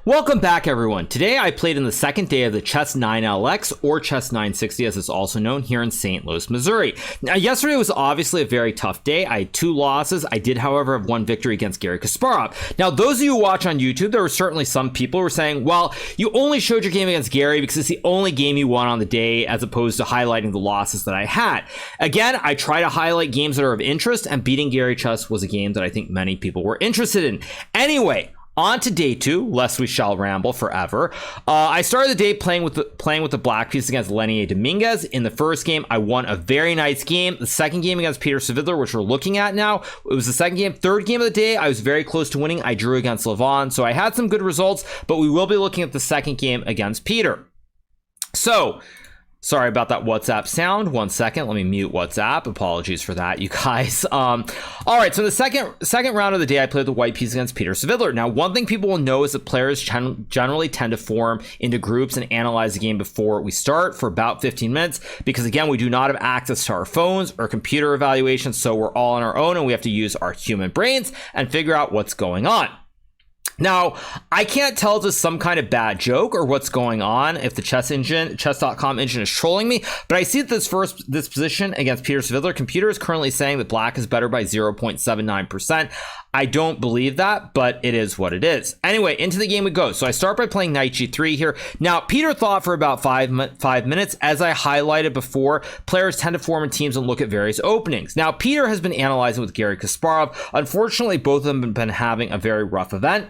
Welcome back, everyone. Today I played in the second day of the Chess 9LX, or Chess 960 as it's also known, here in St. Louis, Missouri. Now, yesterday was obviously a very tough day. I had 2 losses. I did, however, have 1 victory against Garry Kasparov. Now, those of you who watch on YouTube, there were certainly some people who were saying, well, you only showed your game against Garry because it's the only game you won on the day, as opposed to highlighting the losses that I had. Again, I try to highlight games that are of interest, and beating Garry Chess was a game that I think many people were interested in. Anyway, on to day 2, lest we shall ramble forever. I started the day playing with the black piece against Lenier Dominguez. In the first game, I won a very nice game. The second game against Peter Svidler, which we're looking at now, it was the second game. Third game of the day, I was very close to winning. I drew against Levon, so I had some good results, but we will be looking at the second game against Peter. So, sorry about that WhatsApp sound. 1 second. Let me mute WhatsApp. Apologies for that, you guys. All right. So in the second round of the day, I played the white piece against Peter Svidler. Now, one thing people will know is that players generally tend to form into groups and analyze the game before we start for about 15 minutes, because again, we do not have access to our phones or computer evaluations. So we're all on our own and we have to use our human brains and figure out what's going on. Now, I can't tell if this is some kind of bad joke or what's going on, if the chess.com engine is trolling me, but I see that this position against Peter Svidler, computer is currently saying that black is better by 0.79%. I don't believe that, but it is what it is. Anyway, into the game we go. So I start by playing knight g3 here. Now, Peter thought for about 5 minutes. As I highlighted before, players tend to form in teams and look at various openings. Now, Peter has been analyzing with Garry Kasparov. Unfortunately, both of them have been having a very rough event.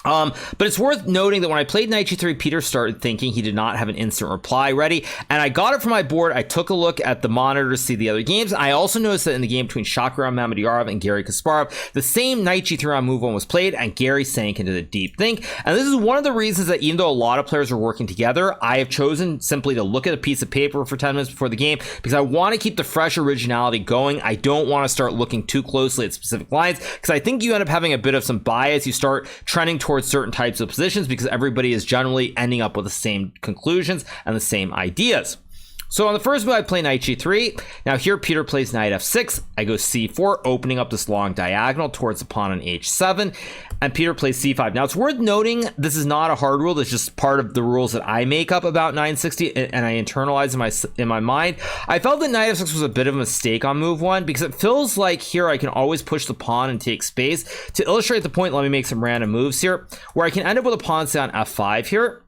But it's worth noting that when I played knight g3, Peter started thinking he did not have an instant reply ready, and I got it from my board. I took a look at the monitor to see the other games. I also noticed that in the game between Shakiryan Mamedyarov and Garry Kasparov, the same knight g3 on move 1 was played, and Garry sank into the deep think. And this is one of the reasons that even though a lot of players are working together, I have chosen simply to look at a piece of paper for 10 minutes before the game, because I want to keep the fresh originality going. I don't want to start looking too closely at specific lines, because I think you end up having a bit of some bias. You start trending towards certain types of positions because everybody is generally ending up with the same conclusions and the same ideas. So on the first move, I play knight g3. Now here, Peter plays knight f6. I go c4, opening up this long diagonal towards the pawn on h7. And Peter plays c5. Now it's worth noting, this is not a hard rule. It's just part of the rules that I make up about 960 and I internalize in my mind. I felt that knight f6 was a bit of a mistake on move 1 because it feels like here I can always push the pawn and take space. To illustrate the point, let me make some random moves here where I can end up with a pawn say on f5 here.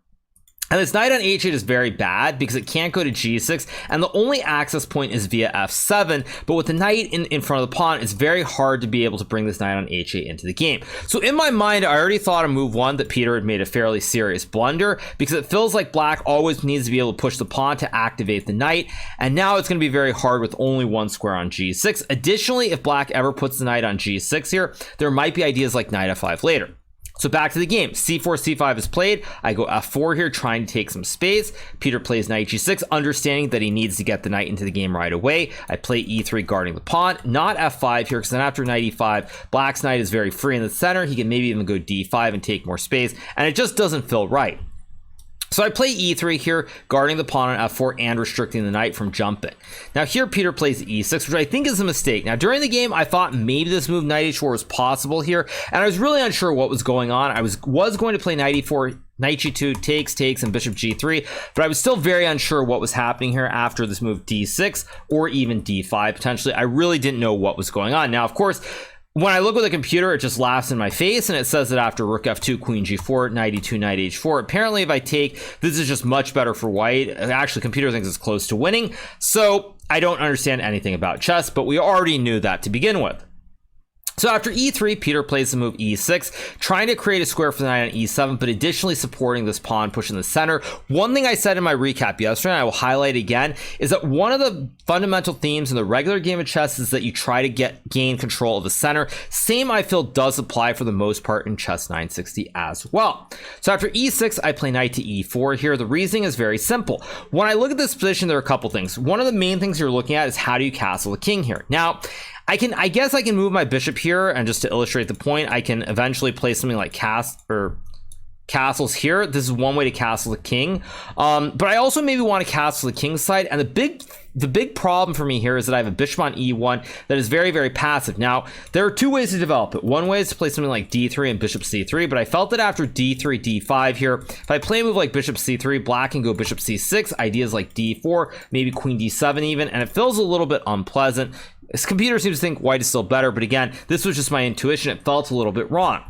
And this knight on h8 is very bad because it can't go to g6, and the only access point is via f7, but with the knight in front of the pawn, it's very hard to be able to bring this knight on h8 into the game. So in my mind, I already thought on move 1 that Peter had made a fairly serious blunder, because it feels like black always needs to be able to push the pawn to activate the knight, and now it's going to be very hard with only 1 square on g6. Additionally, if black ever puts the knight on g6 here, there might be ideas like knight f5 later. So back to the game. c4, c5 is played. I go f4 here, trying to take some space. Peter plays knight g6, understanding that he needs to get the knight into the game right away. I play e3, guarding the pawn. Not f5 here, because then after knight e5, black's knight is very free in the center. He can maybe even go d5 and take more space, and it just doesn't feel right. So I play e3 here, guarding the pawn on f4 and restricting the knight from jumping. Now here, Peter plays e6, which I think is a mistake. Now during the game, I thought maybe this move knight h4 was possible here, and I was really unsure what was going on. I was going to play knight e4, knight g2, takes, and bishop g3, but I was still very unsure what was happening here after this move d6 or even d5 potentially. I really didn't know what was going on. Now, of course, when I look at the computer, it just laughs in my face, and it says that after rook f2, queen g4, knight e2, knight h4. Apparently, if I take, this is just much better for white. Actually, computer thinks it's close to winning, so I don't understand anything about chess, but we already knew that to begin with. So after e3, Peter plays the move e6, trying to create a square for the knight on e7, but additionally supporting this pawn push in the center. One thing I said in my recap yesterday, and I will highlight again, is that one of the fundamental themes in the regular game of chess is that you try to gain control of the center. Same, I feel, does apply for the most part in Chess 960 as well. So after e6, I play knight to e4 here. The reasoning is very simple. When I look at this position, there are a couple things. One of the main things you're looking at is how do you castle the king here. Now, I guess I can move my bishop here, and just to illustrate the point, I can eventually play something like castles here. This is one way to castle the king, but I also maybe want to castle the king side, and the big problem for me here is that I have a bishop on e1 that is very, very passive. Now, there are two ways to develop it. One way is to play something like d3 and bishop c3, but I felt that after d3, d5 here, if I play a move like bishop c3, black can go bishop c6, ideas like d4, maybe queen d7 even, and it feels a little bit unpleasant. This computer seems to think white is still better, but again, this was just my intuition. It felt a little bit wrong.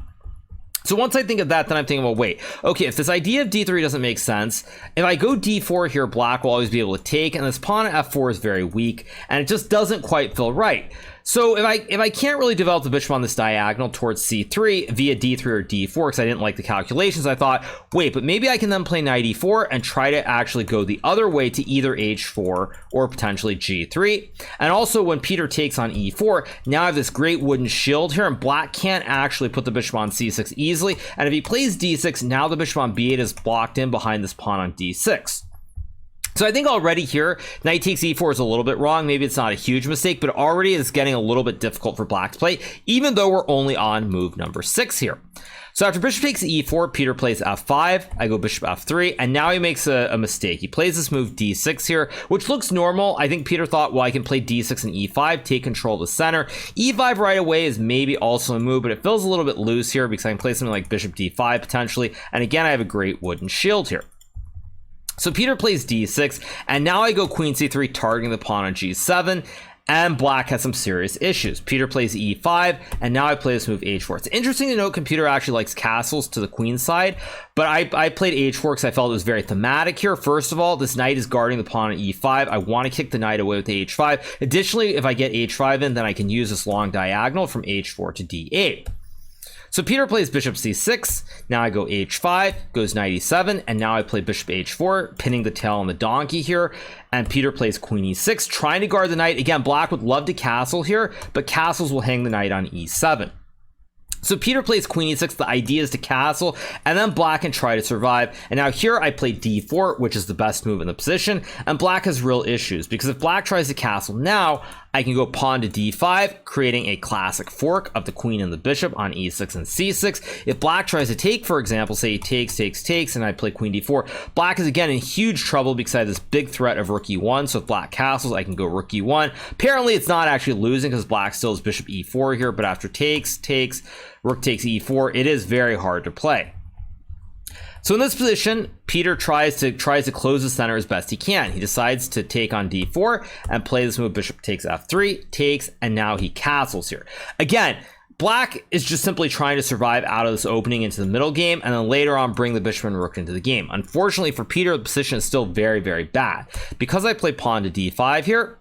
So once I think of that, then I'm thinking, well, wait, okay, if this idea of d3 doesn't make sense, if I go d4 here, black will always be able to take, and this pawn at f4 is very weak, and it just doesn't quite feel right. So if I can't really develop the bishop on this diagonal towards c3 via d3 or d4 because I didn't like the calculations, I thought, wait, but maybe I can then play knight e4 and try to actually go the other way to either h4 or potentially g3. And also when Peter takes on e4, now I have this great wooden shield here, and black can't actually put the bishop on c6 easily. And if he plays d6, now the bishop on b8 is blocked in behind this pawn on d6. So I think already here, knight takes e4 is a little bit wrong. Maybe it's not a huge mistake, but already it's getting a little bit difficult for black to play, even though we're only on move number 6 here. So after bishop takes e4, Peter plays f5, I go bishop f3, and now he makes a mistake. He plays this move d6 here, which looks normal. I think Peter thought, well, I can play d6 and e5, take control of the center. e5 right away is maybe also a move, but it feels a little bit loose here because I can play something like bishop d5 potentially, and again, I have a great wooden shield here. So Peter plays d6, and now I go queen c3, targeting the pawn on g7, and black has some serious issues. Peter plays e5, and now I play this move h4. It's interesting to note computer actually likes castles to the queen side, but I played h4 because I felt it was very thematic here. First of all, this knight is guarding the pawn on e5. I want to kick the knight away with h5. Additionally, if I get h5 in, then I can use this long diagonal from h4 to d8. So Peter plays bishop c6, now I go h5, goes knight e7, and now I play bishop h4, pinning the tail on the donkey here, and Peter plays queen e6, trying to guard the knight. Again, black would love to castle here, but castles will hang the knight on e7. So Peter plays queen e6, the idea is to castle, and then black can try to survive. And now here I play d4, which is the best move in the position, and black has real issues, because if black tries to castle now, I can go pawn to d5, creating a classic fork of the queen and the bishop on e6 and c6. If black tries to take, for example, say he takes, and I play queen d4, black is again in huge trouble because I have this big threat of rook e1. So if black castles, I can go rook e1. Apparently it's not actually losing because black still has bishop e4 here, but after takes, rook takes e4, it is very hard to play. So in this position, Peter tries to close the center as best he can. He decides to take on d4 and play this move, bishop takes f3, takes, and now he castles here. Again, black is just simply trying to survive out of this opening into the middle game, and then later on bring the bishop and rook into the game. Unfortunately for Peter, the position is still very, very bad. Because I play pawn to d5 here,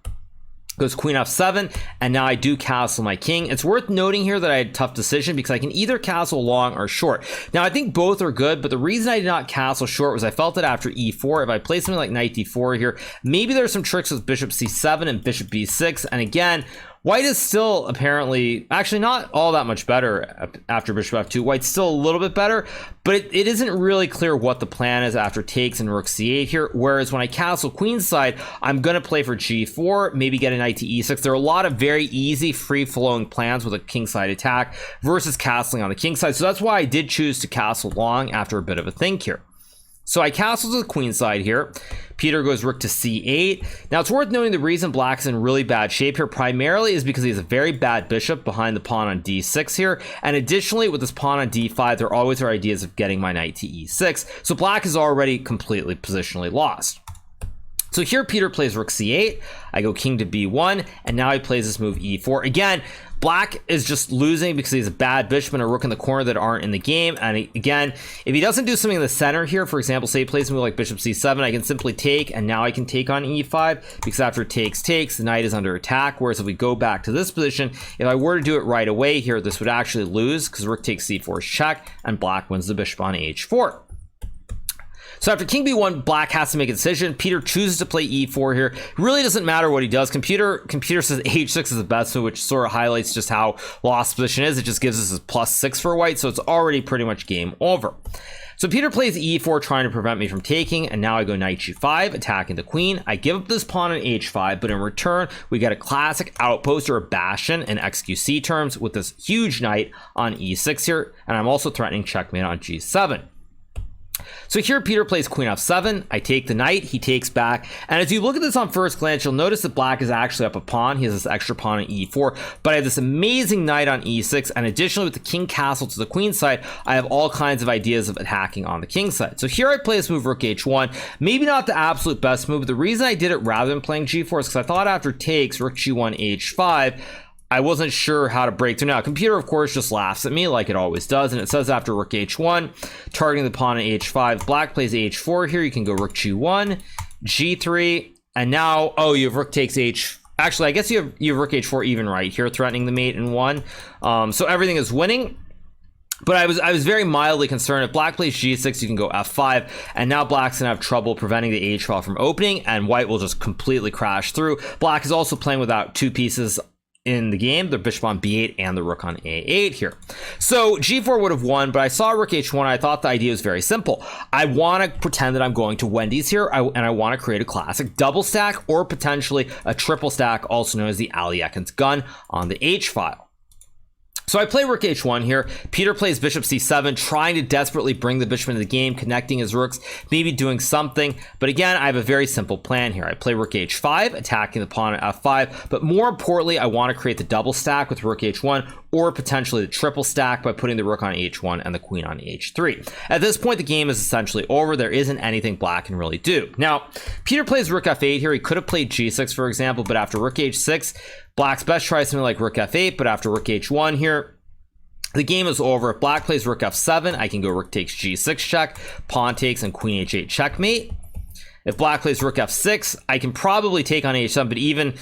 goes queen f7, and now I do castle my king. It's worth noting here that I had a tough decision because I can either castle long or short. Now I think both are good, but the reason I did not castle short was I felt that after e4, if I play something like knight d4 here, maybe there's some tricks with bishop c7 and bishop b6, and again, white is still apparently, actually not all that much better after bishop f2. White's still a little bit better, but it isn't really clear what the plan is after takes and rook c8 here. Whereas when I castle queenside, I'm going to play for g4, maybe get a knight to e6. There are a lot of very easy, free-flowing plans with a kingside attack versus castling on the kingside. So that's why I did choose to castle long after a bit of a think here. So I castle to the queen side here. Peter goes rook to c8. Now it's worth noting the reason black's in really bad shape here primarily is because he has a very bad bishop behind the pawn on d6 here. And additionally, with this pawn on d5, there always are ideas of getting my knight to e6. So black is already completely positionally lost. So here Peter plays rook c8. I go king to b1, and now he plays this move e4. Again, black is just losing because he has a bad bishop and a rook in the corner that aren't in the game. And again, if he doesn't do something in the center here, for example, say he plays a move like bishop c7, I can simply take, and now I can take on e5 because after takes, the knight is under attack. Whereas if we go back to this position, if I were to do it right away here, this would actually lose because rook takes c4 is check, and black wins the bishop on h4. So after king b1, black has to make a decision. Peter chooses to play e4 here. It really doesn't matter what he does. Computer says h6 is the best move, which sort of highlights just how lost position is. It just gives us a +6 for white, so it's already pretty much game over. So Peter plays e4, trying to prevent me from taking, and now I go knight g5, attacking the queen. I give up this pawn on h5, but in return, we get a classic outpost or a bastion in XQC terms with this huge knight on e6 here, and I'm also threatening checkmate on g7. So here Peter plays queen f7, I take the knight, he takes back, and as you look at this on first glance, you'll notice that black is actually up a pawn. He has this extra pawn on e4, but I have this amazing knight on e6, and additionally with the king castle to the queen side, I have all kinds of ideas of attacking on the king side. So here I play this move rook h1, maybe not the absolute best move, but the reason I did it rather than playing g4 is because I thought after takes, rook g1 h5, I wasn't sure how to break through. Now, computer, of course, just laughs at me like it always does, and it says after rook h1, targeting the pawn at h5, black plays h4 here. You can go rook g1, g3, and now, oh, you have rook takes h. Actually, I guess you have rook h4 even right here, threatening the mate in 1. So everything is winning. But I was very mildly concerned. If black plays g6, you can go f5, and now black's gonna have trouble preventing the h file from opening, and white will just completely crash through. Black is also playing without 2 pieces in the game, the bishop on b8 and the rook on a8 here. So g4 would have won, but I saw rook h1. I thought the idea was very simple. I want to pretend that I'm going to Wendy's here, and I want to create a classic double stack or potentially a triple stack, also known as the Aliekin's gun on the h file. So I play rook h1 here. Peter plays bishop c7, trying to desperately bring the bishop into the game, connecting his rooks, maybe doing something. But again, I have a very simple plan here. I play rook h5, attacking the pawn at f5. But more importantly, I want to create the double stack with rook h1, or potentially the triple stack by putting the rook on h1 and the queen on h3. At this point, the game is essentially over. There isn't anything black can really do. Now, Peter plays rook f8 here. He could have played g6, for example, but after rook h6, black's best try something like rook f8, but after rook h1 here, the game is over. If black plays rook f7, I can go rook takes g6 check, pawn takes, and queen h8 checkmate. If black plays rook f6, I can probably take on h7, but even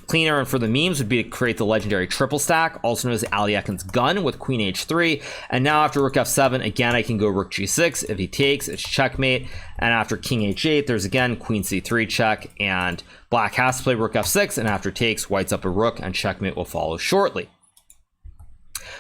cleaner and for the memes would be to create the legendary triple stack, also known as Aliekin's gun, with queen h3. And now after rook f7, again, I can go rook g6. If he takes, it's checkmate. And after king h8, there's again queen c3 check, and black has to play rook f6, and after takes, white's up a rook, and checkmate will follow shortly.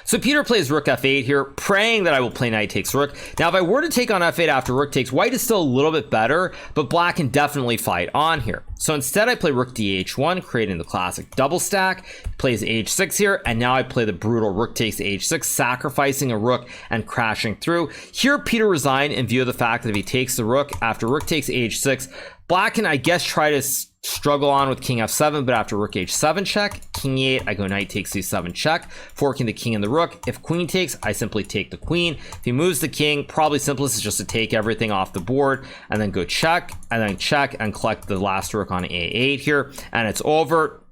So Peter plays rook f8 here, praying that I will play knight takes rook. Now, if I were to take on f8 after rook takes, white is still a little bit better, but black can definitely fight on here. So instead, I play rook dh1, creating the classic double stack, plays h6 here, and now I play the brutal rook takes h6, sacrificing a rook and crashing through. Here, Peter resigned in view of the fact that if he takes the rook, after rook takes h6, black can, I guess, try to struggle on with king f7, but after rook h7 check, king e8, I go knight takes c7 check, forking the king and the rook. If queen takes, I simply take the queen. If he moves the king, probably simplest is just to take everything off the board and then go check, and then check and collect the last rook on a8 here, and it's over.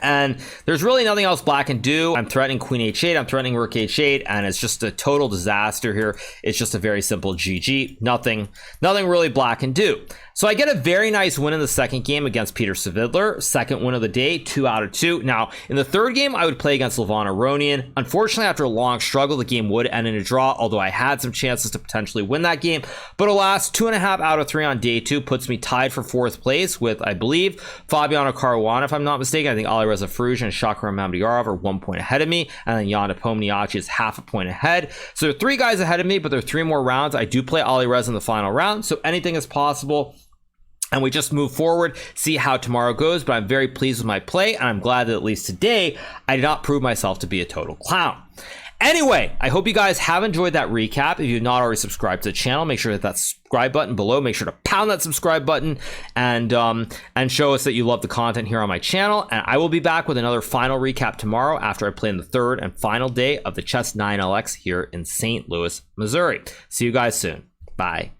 And there's really nothing else black can do. I'm threatening queen h8, I'm threatening rook h8, and it's just a total disaster here. It's just a very simple GG. Nothing really black can do. So I get a very nice win in the second game against Peter Svidler, second win of the day, 2 out of 2. Now, in the third game, I would play against Levon Aronian. Unfortunately, after a long struggle, the game would end in a draw, although I had some chances to potentially win that game. But alas, 2.5 out of 3 on day 2 puts me tied for 4th place with, I believe, Fabiano Caruana, if I'm not mistaken. I think Alireza Firouzja and Shakar Mamdiyarov are 1 point ahead of me, and then Jan Nepomniachtchi is half a point ahead. So there are 3 guys ahead of me, but there are 3 more rounds. I do play Alireza in the final round, so anything is possible. And we just move forward, see how tomorrow goes, but I'm very pleased with my play, and I'm glad that at least today, I did not prove myself to be a total clown. Anyway, I hope you guys have enjoyed that recap. If you've not already subscribed to the channel, make sure to hit that subscribe button below. Make sure to pound that subscribe button and show us that you love the content here on my channel. And I will be back with another final recap tomorrow after I play in the third and final day of the Chess 9LX here in St. Louis, Missouri. See you guys soon. Bye.